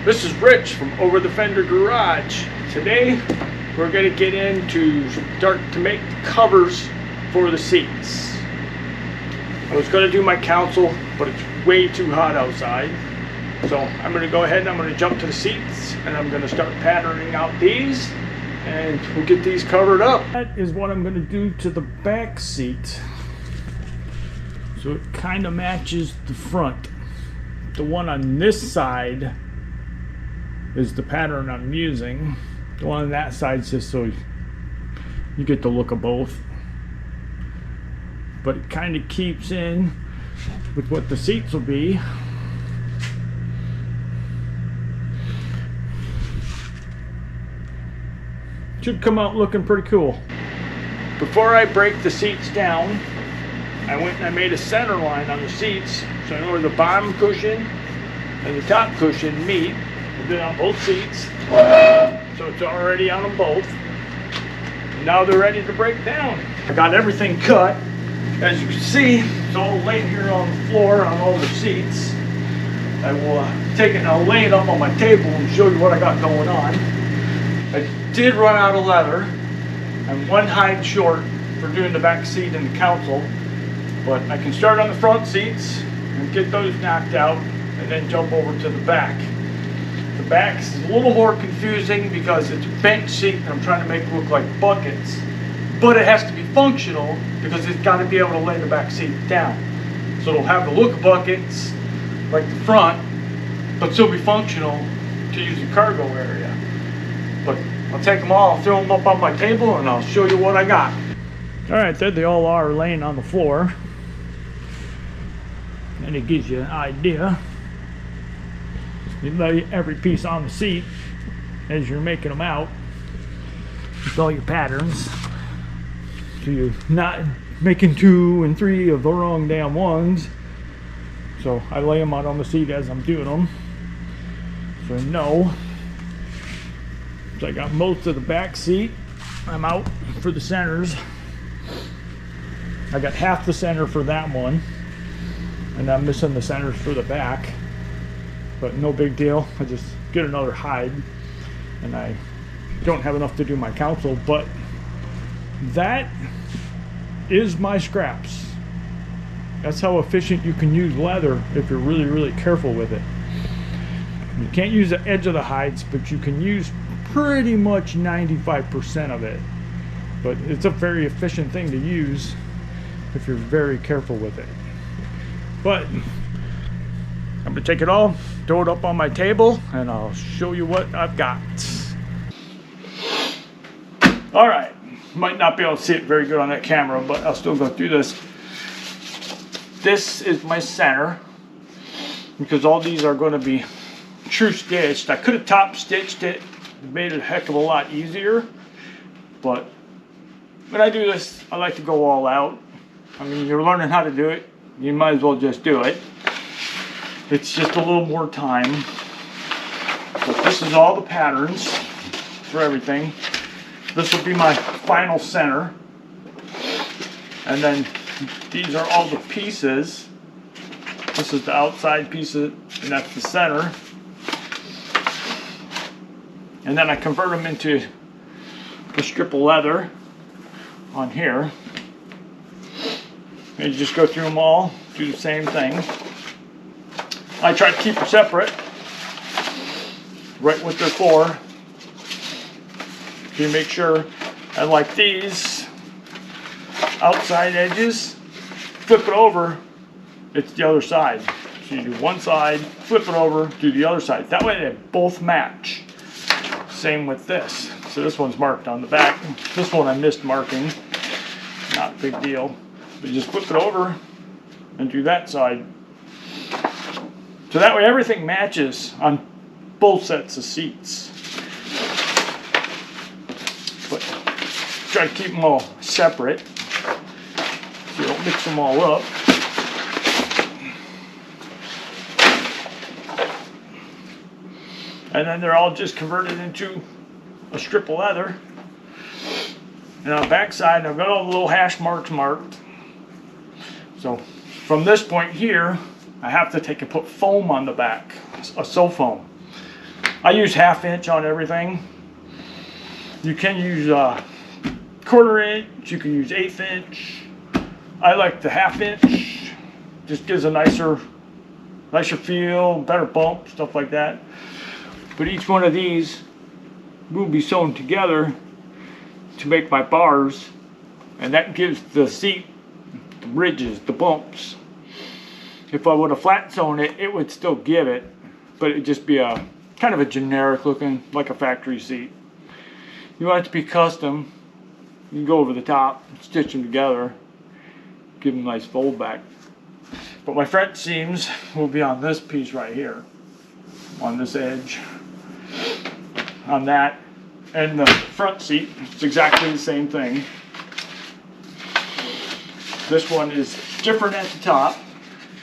This is Rich from Over the Fender Garage. Today we're going to get into start to make the covers for the seats. I was going to do my console, but it's way too hot outside. So I'm going to go ahead and I'm going to jump to the seats and I'm going to start patterning out these and we'll get these covered up. That is what I'm going to do to the back seat. So it kind of matches the front. The one on this side is the pattern I'm using. The one on that side is just so you get the look of both. But it kind of keeps in with what the seats will be. Should come out looking pretty cool. Before I break the seats down, I went and I made a center line on the seats so I know where the bottom cushion and the top cushion meet. I did it on both seats, so it's already on them both. And now they're ready to break down. I got everything cut. As you can see, it's all laying here on the floor on all the seats. I will take it and I'll lay it up on my table and show you what I got going on. I did run out of leather. I'm one hide short for doing the back seat and the console, but I can start on the front seats and get those knocked out and then jump over to the back. The back is a little more confusing because it's a bench seat and I'm trying to make it look like buckets, but it has to be functional because it's got to be able to lay the back seat down. So it'll have the look of buckets like the front, but still be functional to use the cargo area. But I'll take them all, I'll throw them up on my table and I'll show you what I got. Alright, there they all are laying on the floor. And it gives you an idea. You lay every piece on the seat as you're making them out with all your patterns, so you're not making 2 and 3 of the wrong damn ones. So I lay them out on the seat as I'm doing them, so I know. So I got most of the back seat. I'm out for the centers. I got half the center for that one, and I'm missing the centers for the back. But no big deal. I just get another hide, and I don't have enough to do my console, but that is my scraps. That's how efficient you can use leather if you're really careful with it. You can't use the edge of the hides, but you can use pretty much 95% of it. But it's a very efficient thing to use if you're very careful with it. But I'm gonna take it all, throw it up on my table, and I'll show you what I've got. All right, might not be able to see it very good on that camera, but I'll still go through this. This is my center, because all these are gonna be true stitched. I could have top stitched it, made it a heck of a lot easier, but when I do this, I like to go all out. I mean, you're learning how to do it, you might as well just do it. It's just a little more time. But this is all the patterns for everything. This will be my final center. And then these are all the pieces. This is the outside piece, and that's the center. And then I convert them into a strip of leather on here. And you just go through them all, do the same thing. I try to keep them separate, right what they're for. You make sure, and like these outside edges, flip it over, it's the other side. So you do one side, flip it over, do the other side. That way they both match. Same with this. So this one's marked on the back. This one I missed marking. Not a big deal. But you just flip it over and do that side. So that way everything matches on both sets of seats. But try to keep them all separate so you don't mix them all up. And then they're all just converted into a strip of leather. And on the back side, I've got all the little hash marks marked. So from this point here, I have to take and put foam on the back, a sew foam. I use 1/2 inch on everything. You can use 1/4 inch, you can use 1/8 inch. I like the 1/2 inch, just gives a nicer feel, better bump, stuff like that. But each one of these will be sewn together to make my bars, and that gives the seat the ridges, the bumps. If I would have flat sewn it, it would still give it, but it'd just be a kind of a generic looking, like a factory seat. You want it to be custom, you can go over the top, stitch them together, give them a nice fold back. But my front seams will be on this piece right here, on this edge, on that, and the front seat, it's exactly the same thing. This one is different at the top,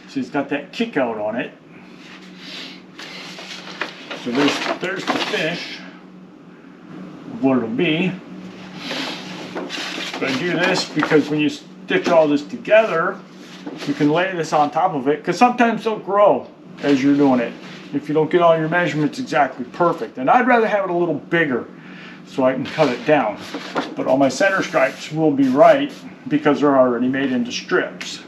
so it's got that kick out on it. So there's the finish of what it'll be. But I do this because when you stitch all this together, you can lay this on top of it, because sometimes they'll grow as you're doing it if you don't get all your measurements exactly perfect. And I'd rather have it a little bigger so I can cut it down. But all my center stripes will be right because they're already made into strips.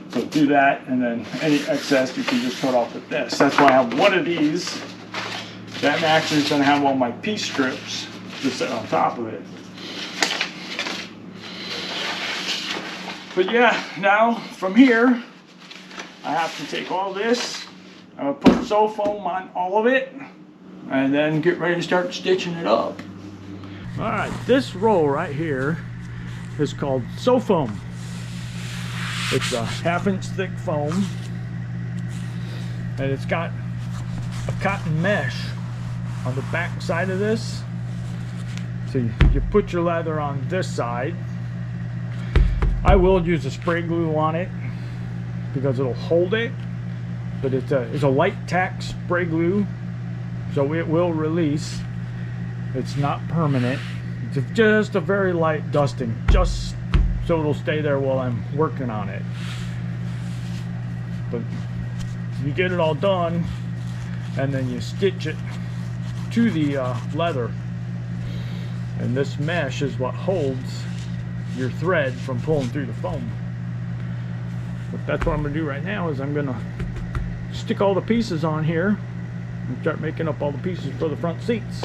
So do that, and then any excess you can just cut off with this. That's why I have one of these. That actually is going to have all my piece strips to sit on top of it. But yeah, now from here, I have to take all this, I'm going to put sew foam on all of it, and then get ready to start stitching it up. Alright, this roll right here is called sew foam. It's a 1/2 inch thick foam, and it's got a cotton mesh on the back side of this. So you put your leather on this side. I will use a spray glue on it because it'll hold it, but it's a light tack spray glue, so it will release. It's not permanent. It's just a very light dusting, just so it'll stay there while I'm working on it. But you get it all done, and then you stitch it to the leather, and this mesh is what holds your thread from pulling through the foam. But that's what I'm going to do right now, is I'm going to stick all the pieces on here and start making up all the pieces for the front seats.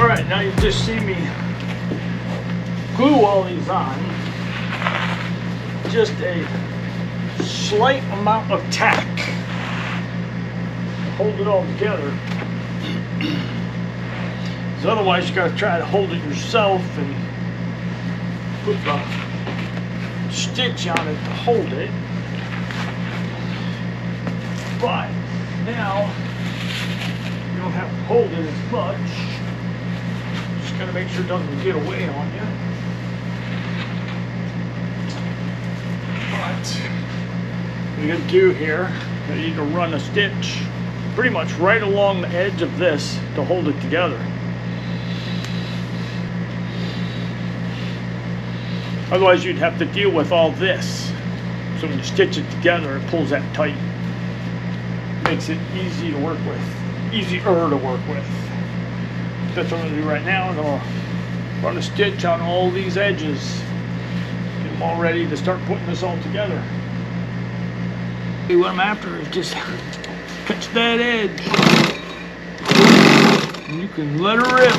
Alright, now you just see me glue all these on. Just a slight amount of tack. Hold it all together. So otherwise you gotta try to hold it yourself and put the stitch on it to hold it. But now you don't have to hold it as much. Just gotta make sure it doesn't get away on you. But you're gonna do here, you need to run a stitch pretty much right along the edge of this to hold it together. Otherwise you'd have to deal with all this. So when you stitch it together, it pulls that tight. Makes it easy to work with. Easier to work with. That's what I'm gonna do right now. I'm gonna run a stitch on all these edges. Get them all ready to start putting this all together. What I'm after is just catch that edge. And you can let her rip.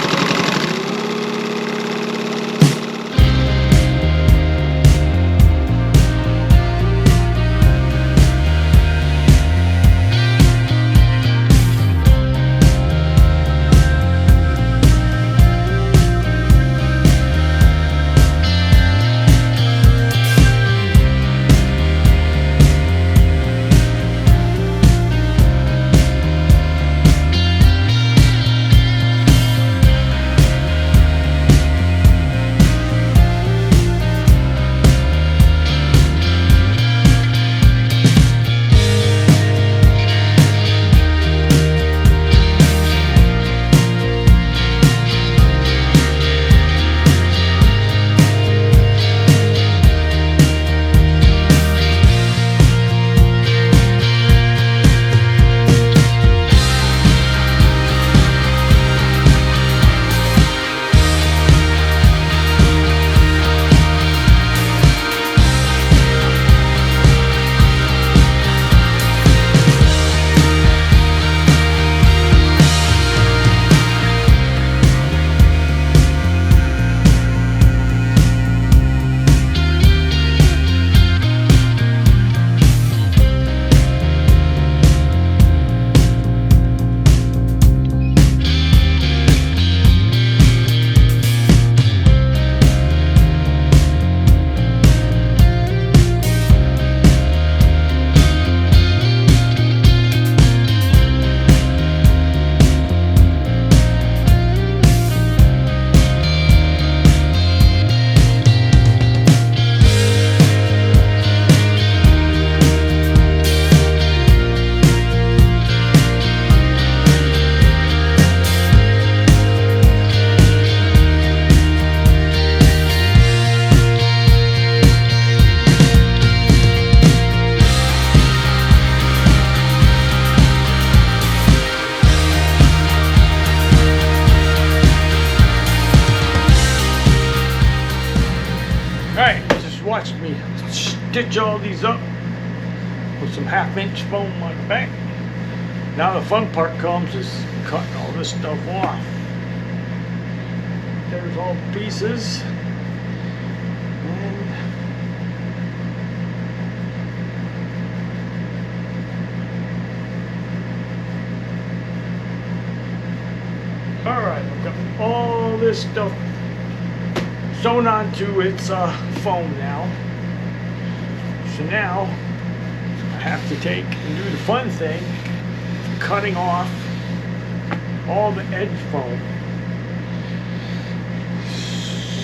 Watch me stitch all these up with some 1/2" foam on the back. Now the fun part comes is cutting all this stuff off. There's all the pieces. And all right, I've got all this stuff sewn onto its foam now. So now I have to take and do the fun thing, cutting off all the edge foam.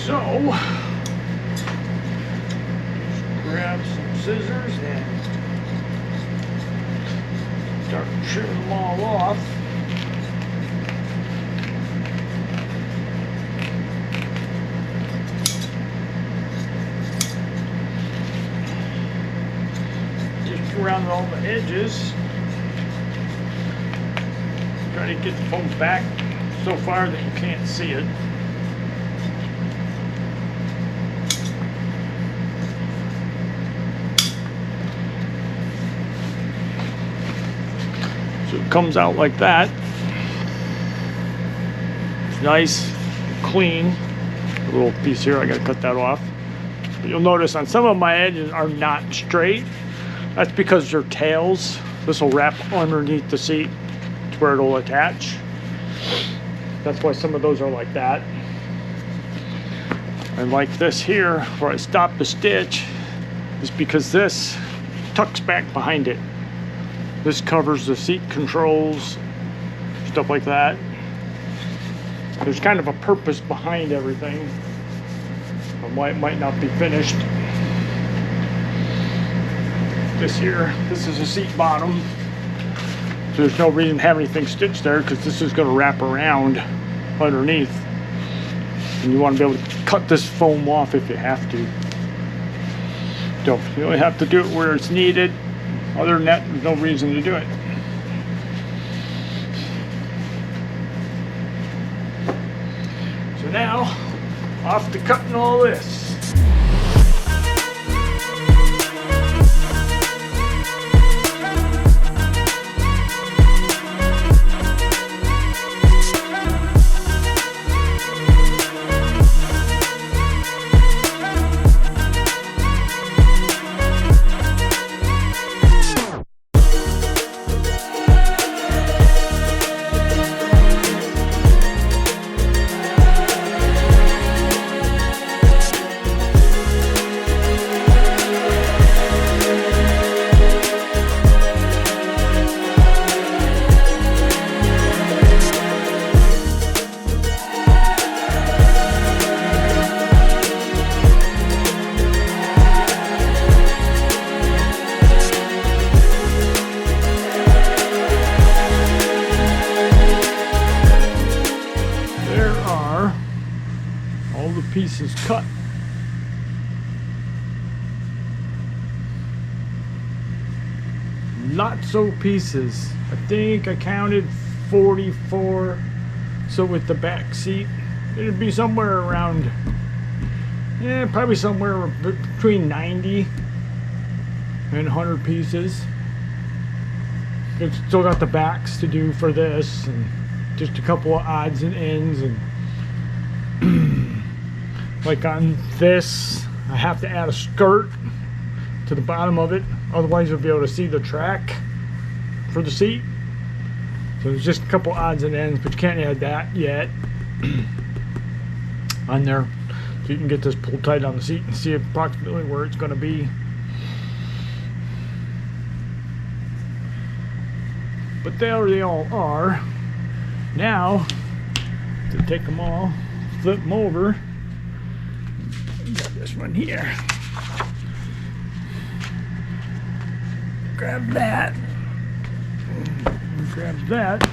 So just grab some scissors and start trimming them all off. Around all the edges, try to get the foam back so far that you can't see it. So it comes out like that. It's nice, clean. A little piece here, I gotta cut that off. But you'll notice on some of my edges are not straight. That's because they're tails. This will wrap underneath the seat to where it'll attach. That's why some of those are like that. And like this here, where I stop the stitch, is because this tucks back behind it. This covers the seat controls, stuff like that. There's kind of a purpose behind everything, and why it might not be finished. this here. This is a seat bottom. So there's no reason to have anything stitched there because this is going to wrap around underneath. And you want to be able to cut this foam off if you have to. So you only have to do it where it's needed. Other than that, there's no reason to do it. So now, off to cutting all this. Pieces cut. Not so pieces. I think I counted 44. So with the back seat, it'd be somewhere around, yeah, probably somewhere between 90 and 100 pieces. It's still got the backs to do for this, and just a couple of odds and ends, and like on this, I have to add a skirt to the bottom of it, otherwise you'll be able to see the track for the seat. So there's just a couple odds and ends, but you can't add that yet on there. So you can get this pulled tight on the seat and see approximately where it's going to be. But there they all are. Now, to take them all, flip them over. Got this one here. Grab that. Grab that.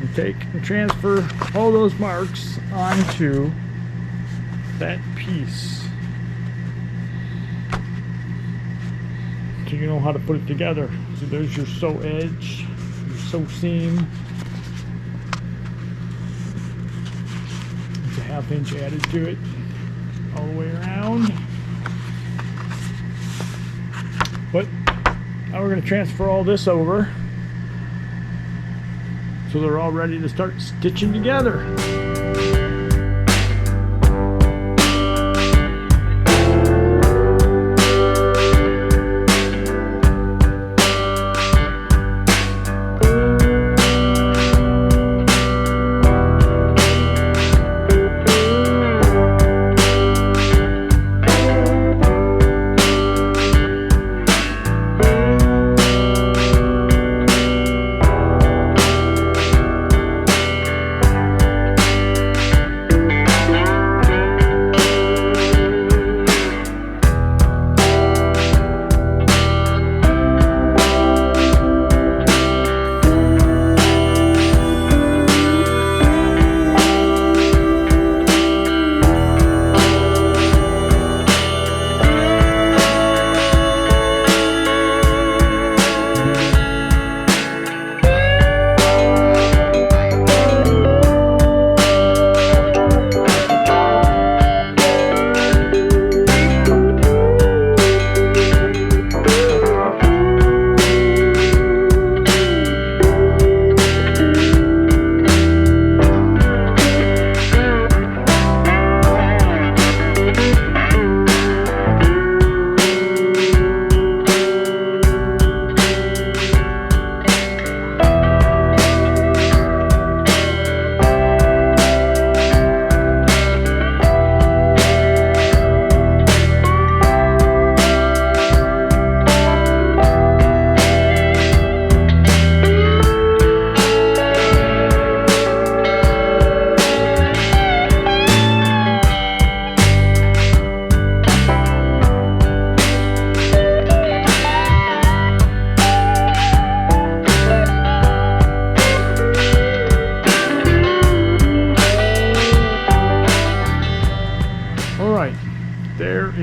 And take and transfer all those marks onto that piece. So you know how to put it together. So there's your sew edge, your sew seam. It's a 1/2 inch added to it all the way around. But now we're going to transfer all this over so they're all ready to start stitching together.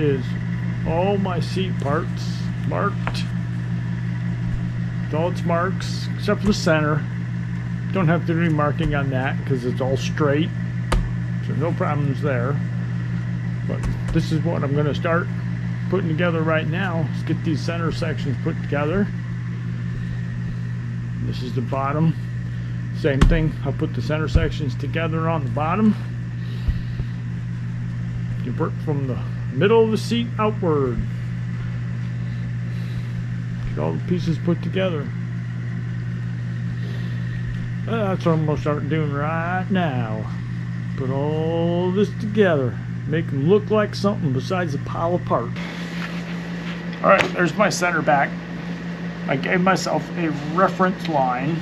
is all my seat parts marked. All its marks except for the center. Don't have to do any marking on that because it's all straight, so no problems there. But this is what I'm going to start putting together right now. Let's get these center sections put together. This is the bottom. Same thing. I'll put the center sections together on the bottom. You work from the middle of the seat outward. Get all the pieces put together. That's what I'm going to start doing right now. Put all this together. Make them look like something besides a pile of parts. Alright, there's my center back. I gave myself a reference line,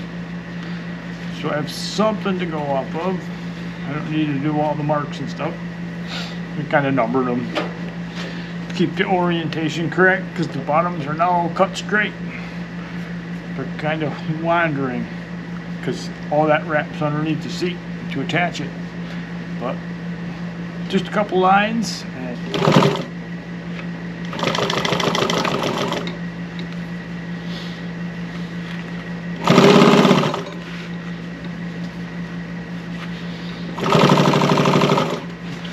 so I have something to go off of. I don't need to do all the marks and stuff. I kind of numbered them. Keep the orientation correct because the bottoms are now cut straight. They're kind of wandering because all that wraps underneath the seat to attach it. But just a couple lines and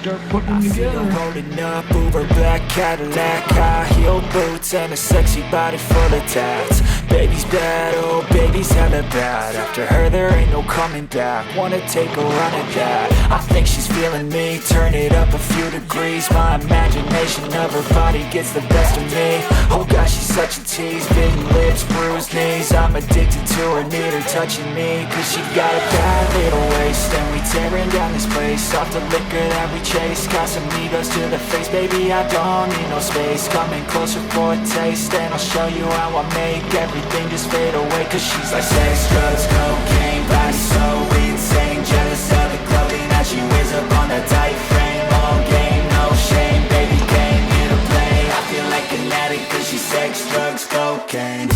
start putting them together. Rolling up Uber black Cadillac, high heel boots and a sexy body full of tats. Baby's bad, oh baby's hella bad. After her there ain't no coming back. Wanna take a run at that. I think she's feeling me. Turn it up a few degrees. My imagination of her body gets the best of me. Oh gosh, she's such a tease. Big lips, bruised knees. I'm addicted to her, need her touching me. Cause she got a bad little waist, and we tearing down this place. Off the liquor that we chase. Casamigos to the face, baby I don't need no space. Coming closer for a taste, and I'll show you how I make everything just fade away. Cause she's like sex, drugs, cocaine, body so insane. Jealous of the clothing that she wears up on that tight frame. All game, no shame, baby came here to play. I feel like an addict cause she's sex, drugs, cocaine.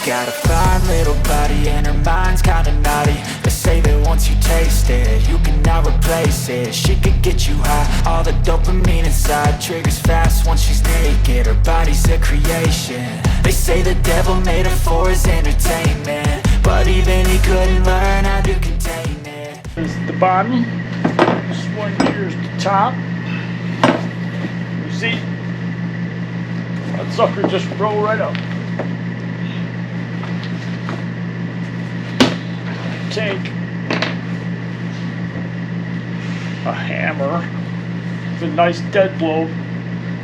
Got a fine little body and her mind's kinda naughty. They say that once you taste it, you cannot replace it. She could get you high, all the dopamine inside triggers fast once she's naked. Her body's a creation. They say the devil made her for his entertainment, but even he couldn't learn how to contain it. This is the bottom. This one here is the top. You see? That sucker just roll right up. Take a hammer. It's a nice dead blow.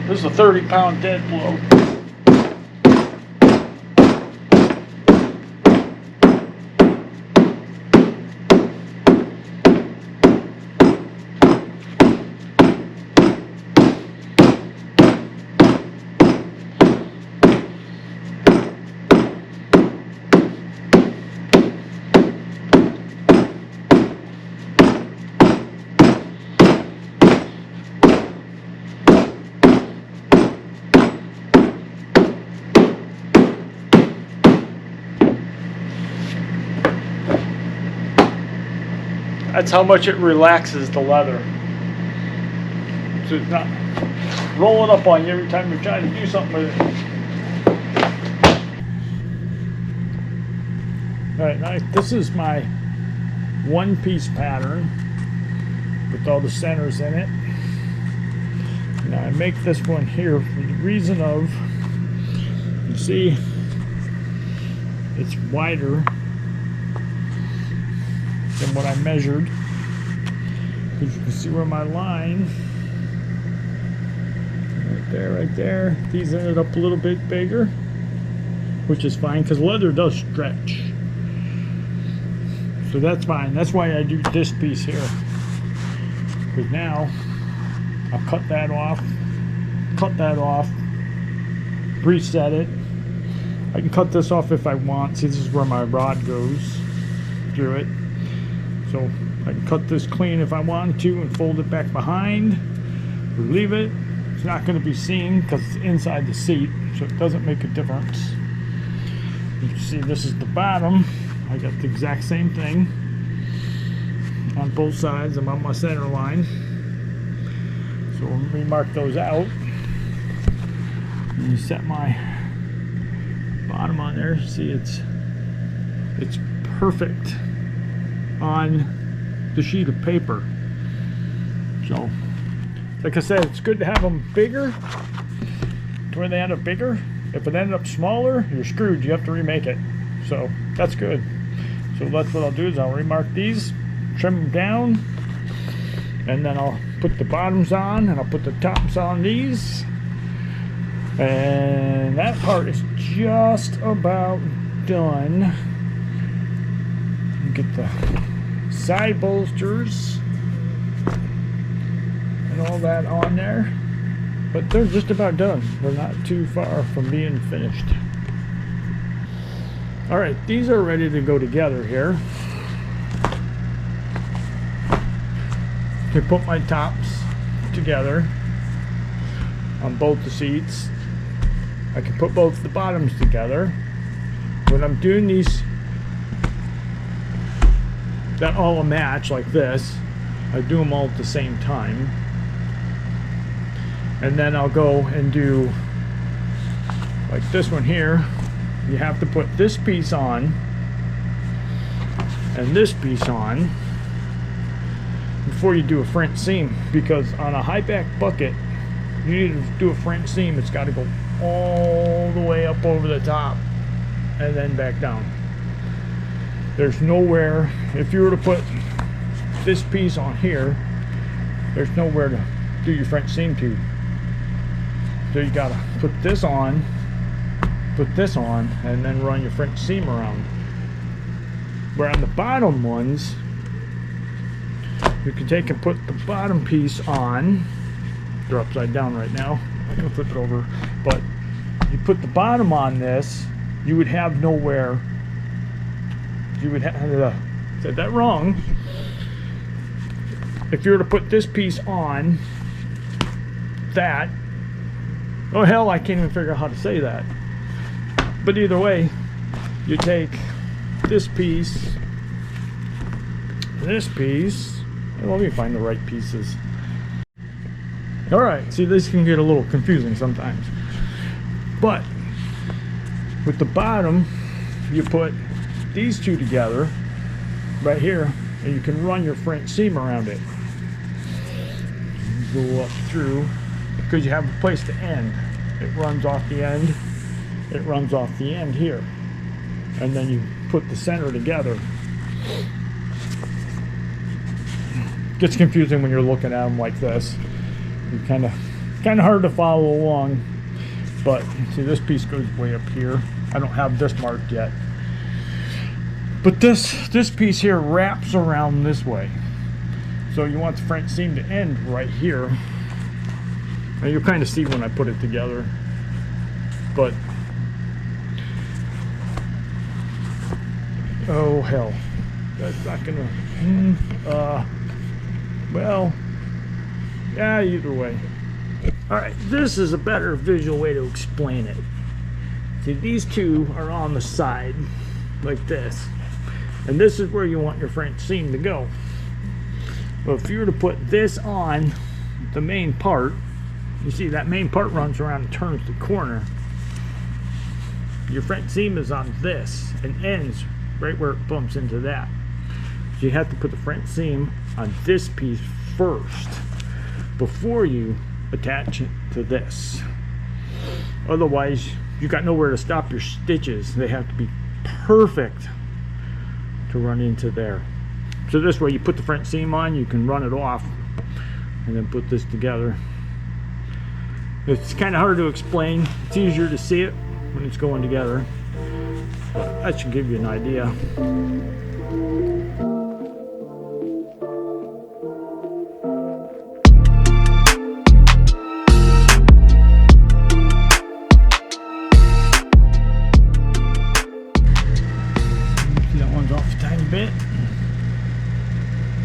This is a 30-pound dead blow. That's how much it relaxes the leather. So it's not rolling up on you every time you're trying to do something with it. Alright, now this is my one-piece pattern with all the centers in it. Now I make this one here for the reason of, you see, it's wider than what I measured, because you can see where my line right there, these ended up a little bit bigger, which is fine because leather does stretch, so that's fine. That's why I do this piece here, because now I'll cut that off, reset it. I can cut this off if I want. See, this is where my rod goes through it. So I can cut this clean if I wanted to and fold it back behind or leave it. It's not going to be seen because it's inside the seat, so it doesn't make a difference. You can see this is the bottom. I got the exact same thing on both sides. I'm on my center line. So let me mark those out. And you set my bottom on there. See, it's perfect on the sheet of paper. So, like I said, it's good to have them bigger to where they end up bigger. If it ended up smaller, you're screwed. You have to remake it. So that's good. So that's what I'll do is I'll remark these, trim them down, and then I'll put the bottoms on and I'll put the tops on these. And that part is just about done. Get the side bolsters and all that on there, but they're just about done. They're not too far from being finished. All right, these are ready to go together here. I put my tops together on both the seats. I can put both the bottoms together. When I'm doing these that all a match like this, I do them all at the same time, and then I'll go and do like this one here. You have to put this piece on and this piece on before you do a French seam, because on a high back bucket you need to do a French seam. It's got to go all the way up over the top and then back down. There's nowhere, if you were to put this piece on here, there's nowhere to do your French seam to. So you gotta put this on, and then run your French seam around. Where on the bottom ones, you can take and put the bottom piece on. They're upside down right now. I'm gonna flip it over. But you put the bottom on this, you would have nowhere. You would have, said that wrong. If you were to put this piece on that, oh hell, I can't even figure out how to say that. But either way, you take this piece, and let me find the right pieces. All right, see, this can get a little confusing sometimes. But with the bottom, you put these two together right here, and you can run your French seam around it. Go up through, because you have a place to end. It runs off the end. It runs off the end here, and then you put the center together. Gets confusing when you're looking at them like this. You're kind of hard to follow along. But see, this piece goes way up here. I don't have this marked yet. But this piece here wraps around this way. So you want the French seam to end right here. And you'll kind of see when I put it together. But oh hell, that's not gonna, well, yeah, either way. All right, this is a better visual way to explain it. See, these two are on the side like this. And this is where you want your French seam to go. Well, if you were to put this on the main part, you see that main part runs around and turns the corner. Your French seam is on this and ends right where it bumps into that. So you have to put the French seam on this piece first before you attach it to this. Otherwise, you got nowhere to stop your stitches. They have to be perfect to run into there. So this way, you put the French seam on, you can run it off and then put this together. It's kind of hard to explain. It's easier to see it when it's going together, but that should give you an idea. one's off a tiny bit.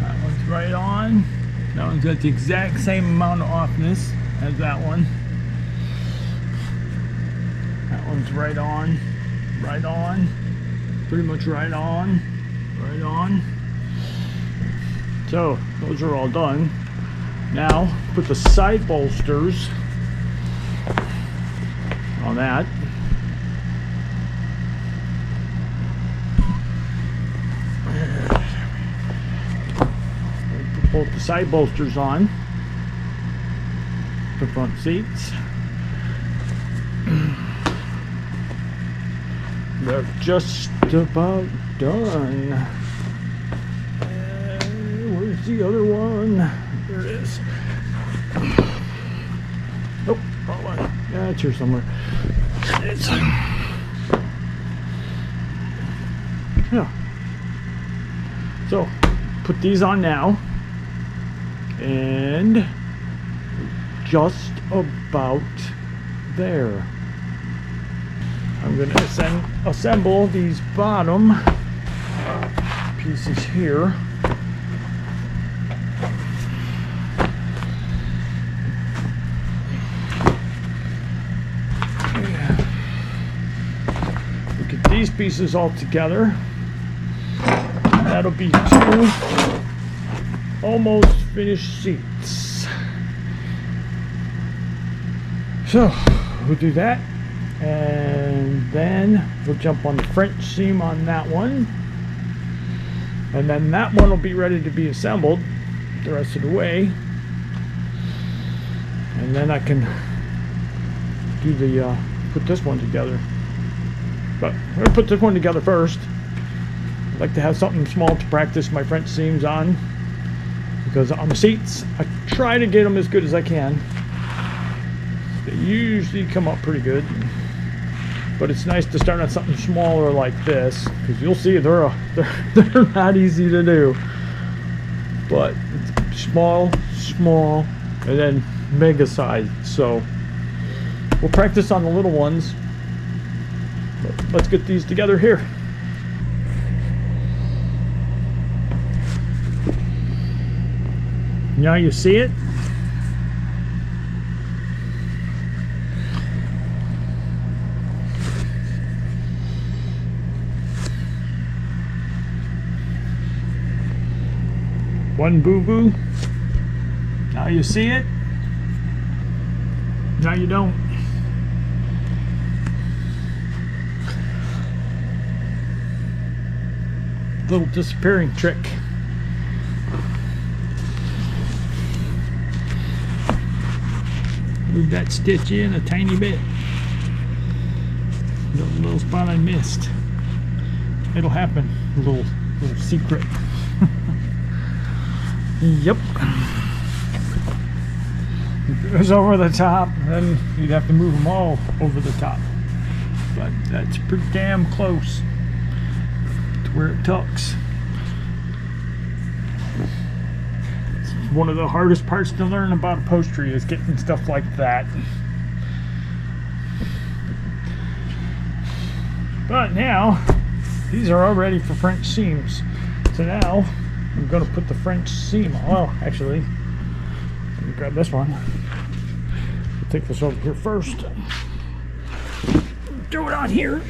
That one's right on. That one's got the exact same amount of offness as that one. That one's right on. Right on. Pretty much right on. Right on. So, those are all done. Now, put the side bolsters on that. Put both the side bolsters on the front seats. They're just about done. Where's the other one? There it is. Nope, wrong one. Yeah, it's here somewhere. There it is. Yeah. So, put these on now. And just about there. I'm going to assemble these bottom pieces here. Get these pieces all together. That'll be 2 almost finished seats. So we'll do that, and then we'll jump on the French seam on that one, and then that one will be ready to be assembled the rest of the way, and then I can do the put this one together. But I'm going to put this one together first. I'd like to have something small to practice my French seams on, because on the seats I try to get them as good as I can. They usually come up pretty good, but it's nice to start on something smaller like this, because you'll see they're not easy to do. But it's small, and then mega size. So we'll practice on the little ones. But let's get these together here. Now you see it. One boo-boo. Now you see it. Now you don't. Little disappearing trick. Move that stitch in a tiny bit. Little spot I missed. It'll happen. Little secret. Yep. If it was over the top, then you'd have to move them all over the top. But that's pretty damn close to where it tucks. It's one of the hardest parts to learn about upholstery, is getting stuff like that. But now, these are all ready for French seams. So now, I'm going to put the French seam on. Well, actually, let me grab this one. I'll take this over here first. Throw it on here.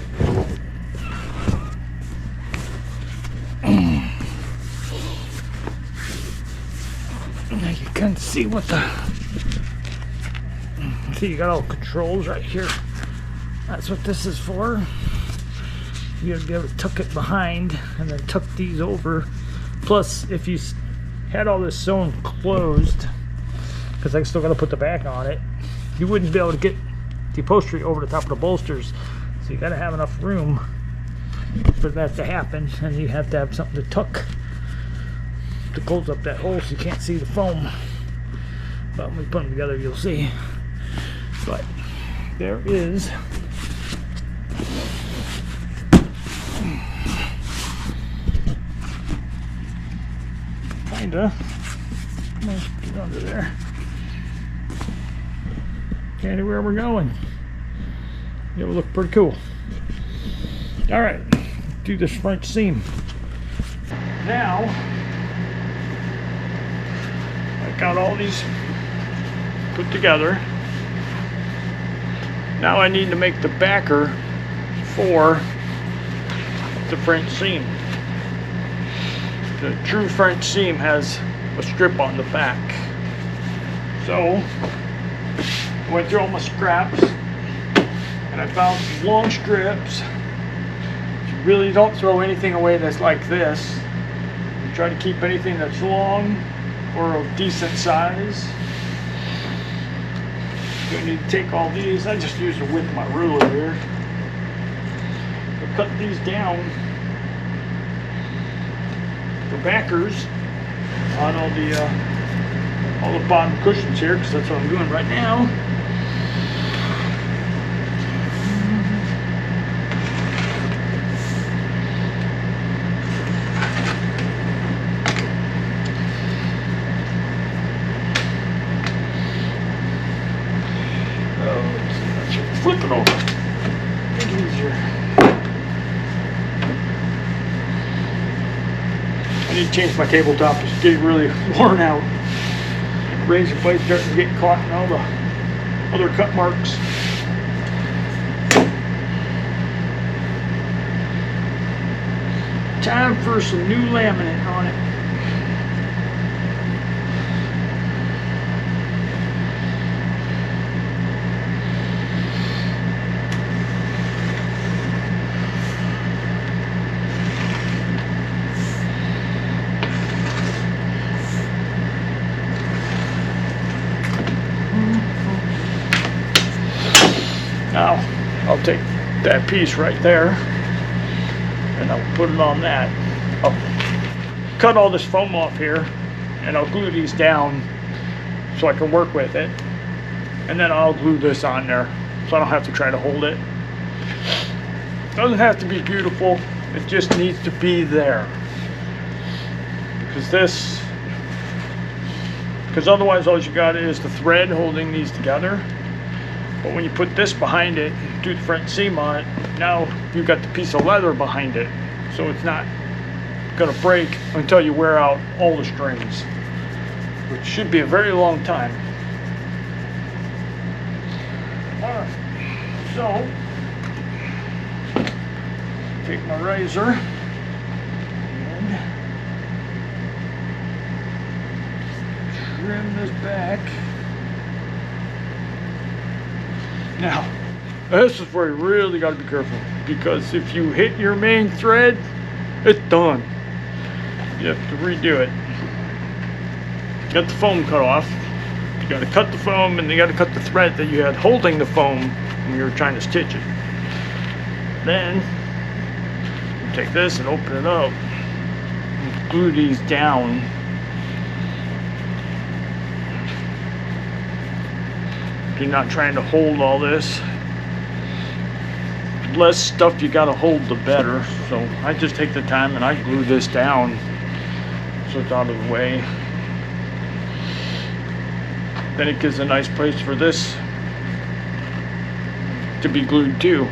Now you can see what see, you got all the controls right here. That's what this is for. You gotta be able to tuck it behind and then tuck these over. Plus, if you had all this sewn closed, because I still got to put the back on it, you wouldn't be able to get the upholstery over the top of the bolsters. So you got to have enough room for that to happen, and you have to have something to tuck to close up that hole so you can't see the foam. But when we put them together, you'll see. But there is kinda. Let's get under there. Kinda where we're going. It will look pretty cool. Alright, do this French seam. Now, I got all these put together. Now I need to make the backer for the French seam. The true French seam has a strip on the back. So, I went through all my scraps and I found some long strips. You really don't throw anything away that's like this. You try to keep anything that's long or of decent size. So I need to take all these. I just used the width of my ruler here. I'll cut these down for backers on all the bottom cushions here, because that's what I'm doing right now. Flip it over. Make it easier. I need to change my tabletop. It's getting really worn out. Razor blade starting to get caught in all the other cut marks. Time for some new laminate on it. Now, I'll take that piece right there and I'll put it on that. I'll cut all this foam off here and I'll glue these down so I can work with it. And then I'll glue this on there so I don't have to try to hold it. It doesn't have to be beautiful, it just needs to be there. Because otherwise all you got is the thread holding these together. But when you put this behind it, do the French seam on it, now you've got the piece of leather behind it. So it's not gonna break until you wear out all the strings, which should be a very long time. Alright, so, take my razor and trim this back. Now, this is where you really got to be careful, because if you hit your main thread, it's done. You have to redo it. Got the foam cut off. You got to cut the foam, and you got to cut the thread that you had holding the foam when you were trying to stitch it. Then, you take this and open it up, and glue these down. You're not trying to hold all this. The less stuff you gotta hold, the better. So I just take the time and I glue this down so it's out of the way. Then it gives a nice place for this to be glued to.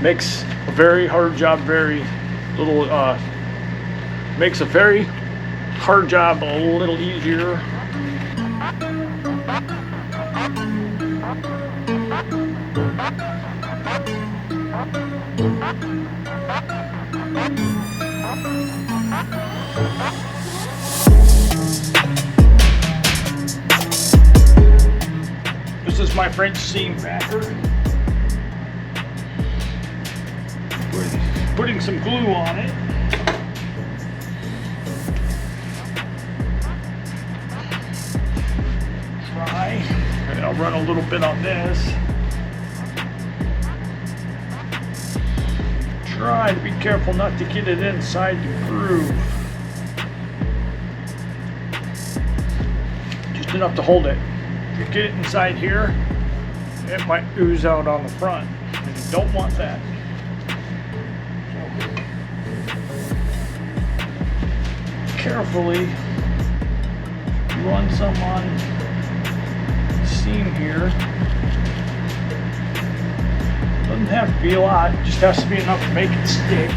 Makes a very hard job makes a very hard job a little easier. This is my French seam backer. Putting some glue on it. And I'll run a little bit on this. Try to be careful not to get it inside the groove. Just enough to hold it. If you get it inside here, it might ooze out on the front, and you don't want that. So, carefully run some on seam here. Doesn't have to be a lot, just has to be enough to make it stick.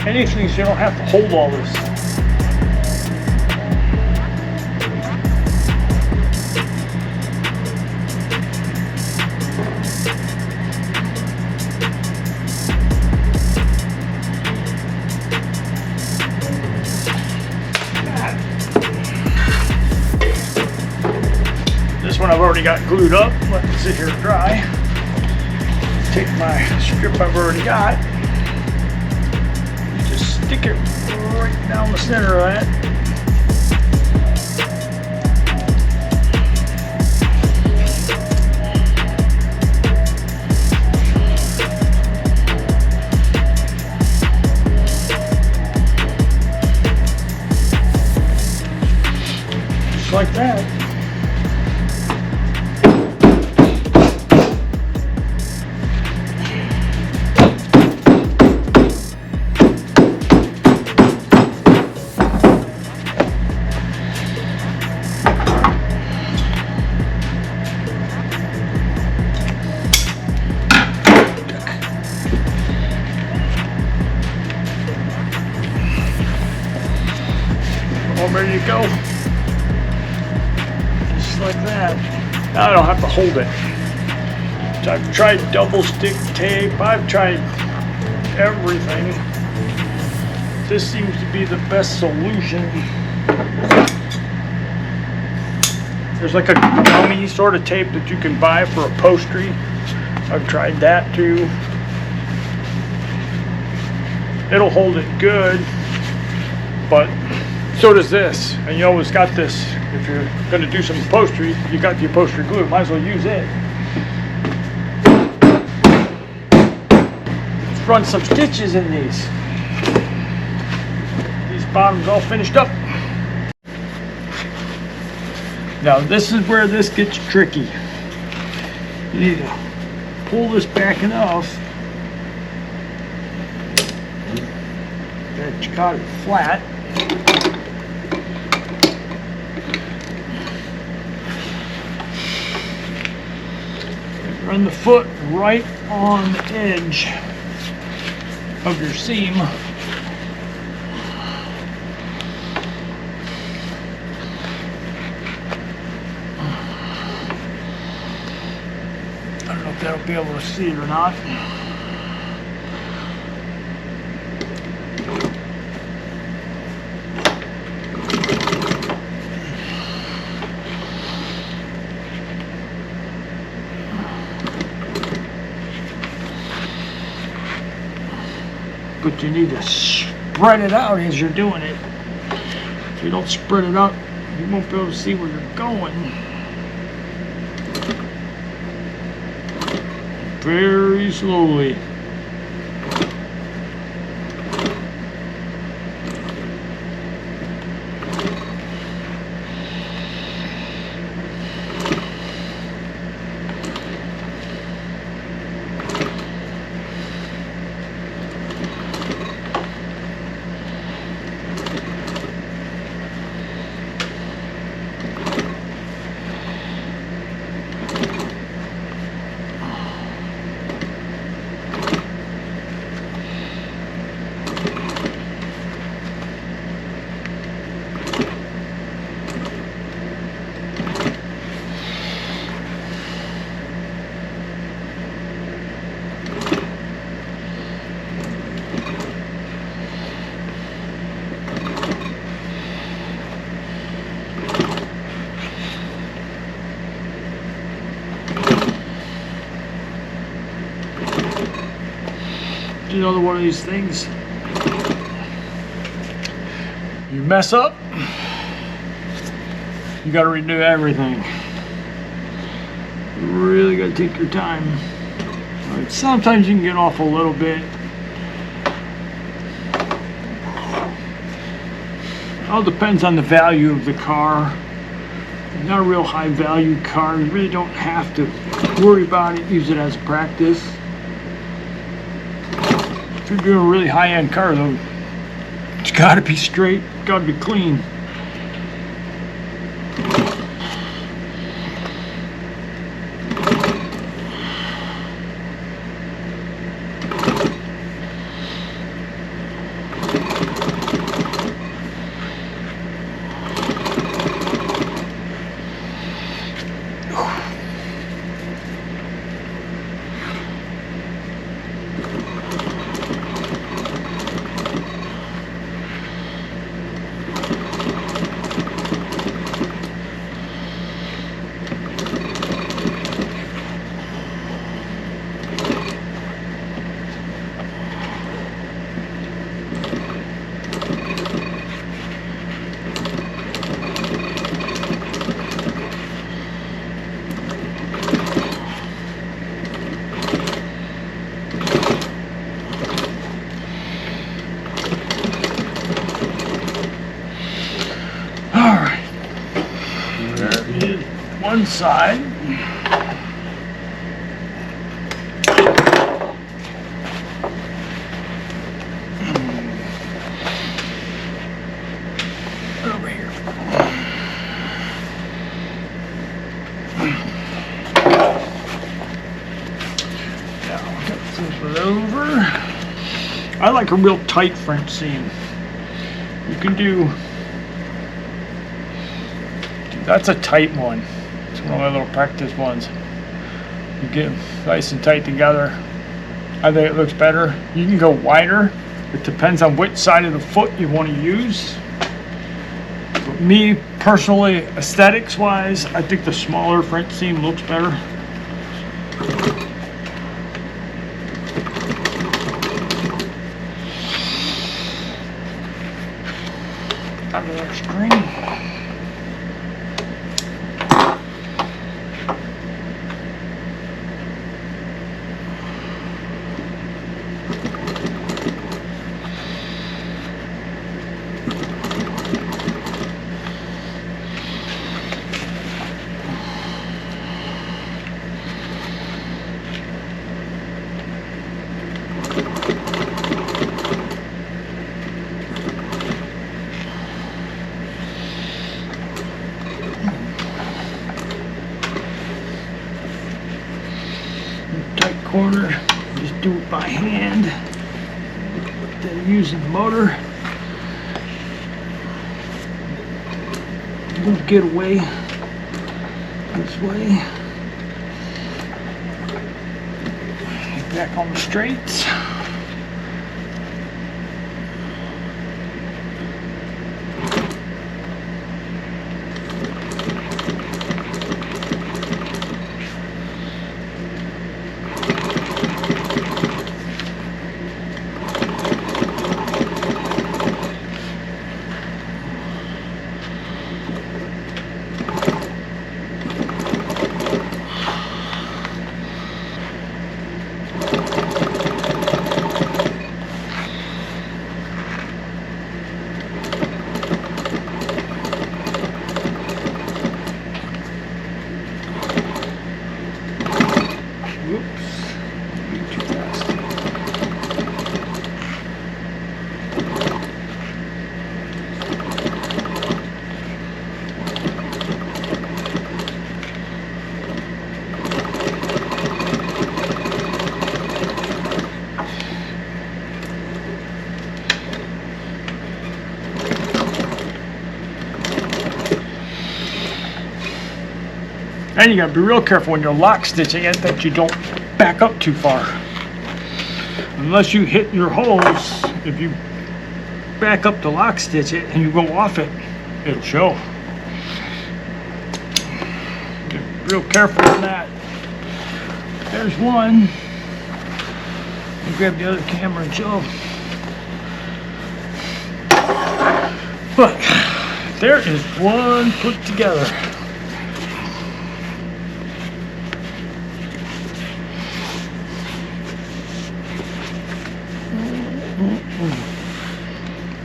anything so you don't have to hold all this. This one I've already got glued up. Let it sit here and dry. Take my strip I've already got. Just stick it right down the center of that. Just like that. All ready to go. Just like that. Now I don't have to hold it. I've tried double stick tape. I've tried everything. This seems to be the best solution. There's like a gummy sort of tape that you can buy for upholstery. I've tried that too. It'll hold it good, but so does this. And you always got this. If you're going to do some upholstery, you got the upholstery glue. Might as well use it. Let's run some stitches in these. These bottoms all finished up. Now this is where this gets tricky. You need to pull this back enough that you got it flat. Run the foot right on the edge of your seam. I don't know if that'll be able to see it or not. But you need to spread it out as you're doing it. If you don't spread it out, you won't be able to see where you're going. Very slowly. Another one of these things. You mess up, you got to redo everything. You really got to take your time. Right, sometimes you can get off a little bit. It all depends on the value of the car. Not a real high value car. You really don't have to worry about it. Use it as practice. If you're doing a really high-end car, though, it's got to be straight, got to be clean. one side. Over here. Now flip it over. I like a real tight French seam. You can do. That's a tight one. It's one of my little practice ones. You get them nice and tight together. I think it looks better. You can go wider. It depends on which side of the foot you want to use. But me personally, aesthetics wise, I think the smaller French seam looks better. Out of that string. Tight corner, just do it by hand, then using the motor. We'll get away this way. Back on the straights. And you gotta be real careful when you're lock stitching it that you don't back up too far. Unless you hit your holes, if you back up to lock stitch it and you go off it, it'll show. Get real careful on that. There's one. I'll grab the other camera and show. But there is one put together.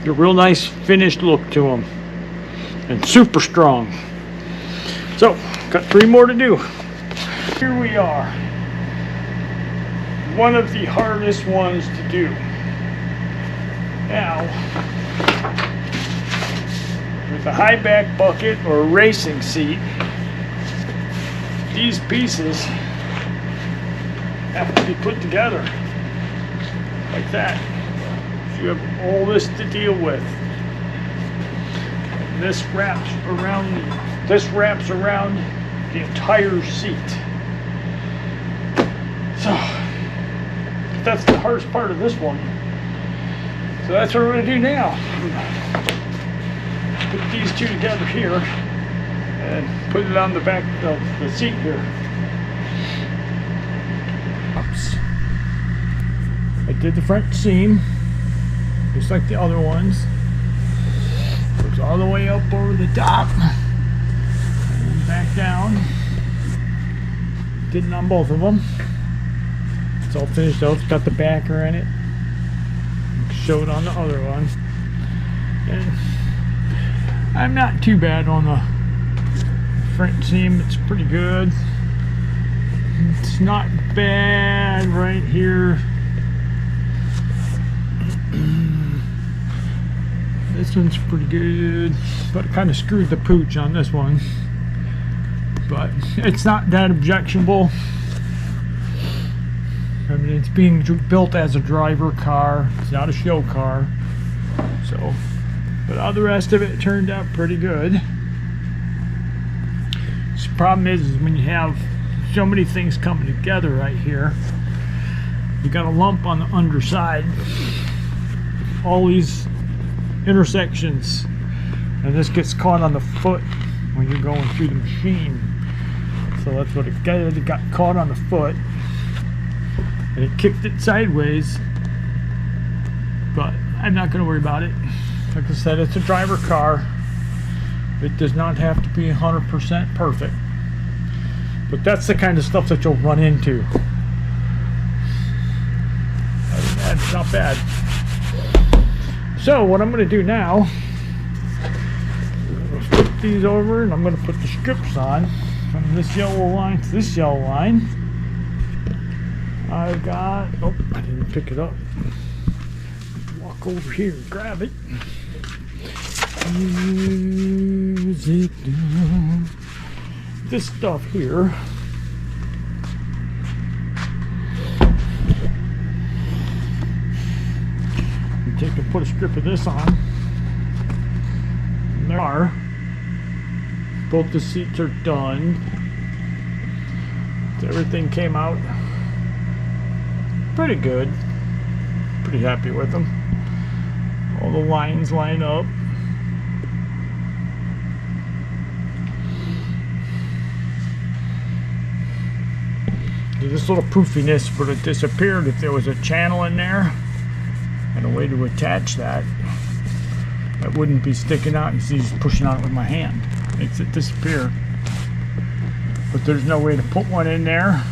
A real nice finished look to them and super strong. So got 3 more to do. Here we are, one of the hardest ones to do. Now with a high back bucket or a racing seat, these pieces have to be put together like that. You have all this to deal with. And this wraps around the entire seat. So that's the hardest part of this one. So that's what we're going to do now. Put these two together here and put it on the back of the seat here. Oops. I did the front seam just like the other ones. Goes all the way up over the top and back down. Did it on both of them. It's all finished out. It's got the backer in it. Showed on the other one. And I'm not too bad on the front seam, it's pretty good. It's not bad right here. This one's pretty good, but it kind of screwed the pooch on this one. But it's not that objectionable. I mean, it's being built as a driver car. It's not a show car. So, but all the rest of it turned out pretty good. The problem is when you have so many things coming together right here, you got a lump on the underside. All these intersections, and this gets caught on the foot when you're going through the machine. So that's what it got. It got caught on the foot, and it kicked it sideways. But I'm not going to worry about it. Like I said, it's a driver car. It does not have to be 100% perfect. But that's the kind of stuff that you'll run into. That's not bad. So what I'm going to do now, I'm going to flip these over, and I'm going to put the strips on from this yellow line to this yellow line. I've got, oh, I didn't pick it up. Walk over here and grab it. Music down. This stuff here. You take and put a strip of this on. And there are. Both the seats are done. So everything came out pretty good. Pretty happy with them. All the lines line up. This little poofiness would have disappeared if there was a channel in there and a way to attach that. That wouldn't be sticking out. You see, just pushing on it with my hand. Makes it disappear. But there's no way to put one in there.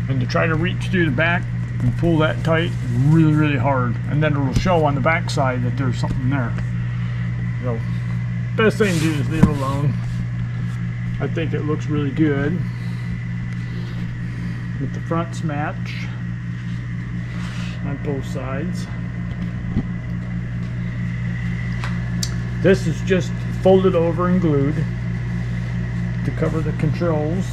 And to try to reach through the back and pull that tight, really, really hard. And then it'll show on the back side that there's something there. So, best thing to do is leave it alone. I think it looks really good with the fronts match on both sides. This is just folded over and glued to cover the controls.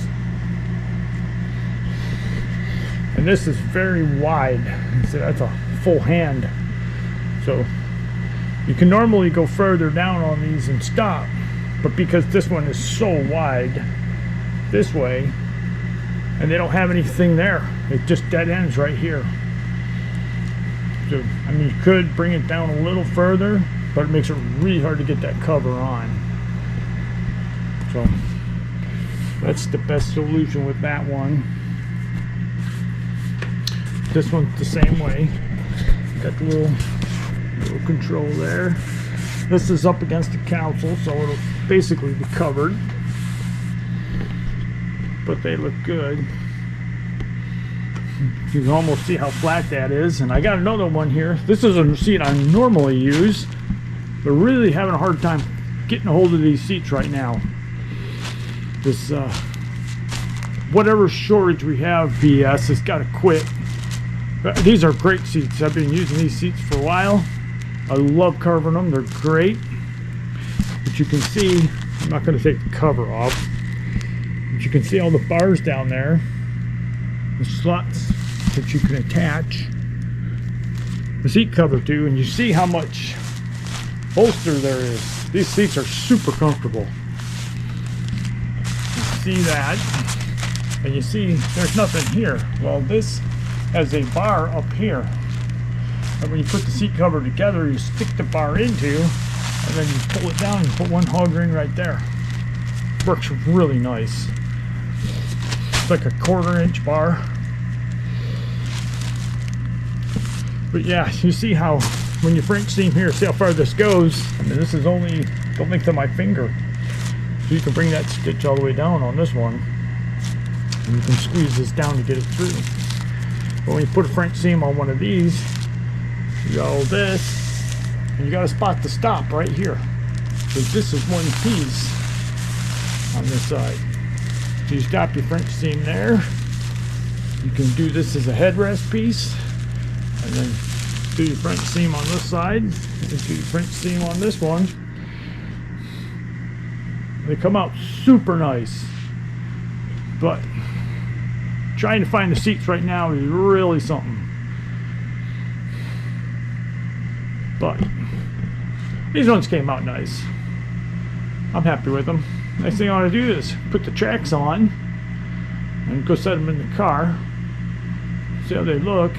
And this is very wide. So that's a full hand. So you can normally go further down on these and stop. But because this one is so wide this way, and they don't have anything there, it just dead ends right here. So, I mean, you could bring it down a little further, but it makes it really hard to get that cover on. So, that's the best solution with that one. This one's the same way. Got the little control there. This is up against the console, so it'll basically be covered, but they look good. You can almost see how flat that is. And I got another one here. This is a seat I normally use, but really having a hard time getting a hold of these seats right now. This whatever shortage we have, BS has got to quit. But these are great seats. I've been using these seats for a while. I love covering them. They're great. But you can see, I'm not going to take the cover off, but you can see all the bars down there, the slots that you can attach the seat cover to, and you see how much bolster there is. These seats are super comfortable. You see that, and you see there's nothing here. Well, this has a bar up here. And when you put the seat cover together, you stick the bar into, and then you pull it down and put one hog ring right there. Works really nice. It's like a 1/4 inch bar. But yeah, you see how when you French seam here, see how far this goes. I mean, this is only the length of my finger. So you can bring that stitch all the way down on this one. And you can squeeze this down to get it through. But when you put a French seam on one of these, you got all this, and you got a spot to stop right here. because this is one piece on this side. So you stop your French seam there. You can do this as a headrest piece, and then do your French seam on this side, and do your French seam on this one. They come out super nice, but trying to find the seats right now is really something. But these ones came out nice. I'm happy with them. Next thing I want to do is put the tracks on and go set them in the car, see how they look.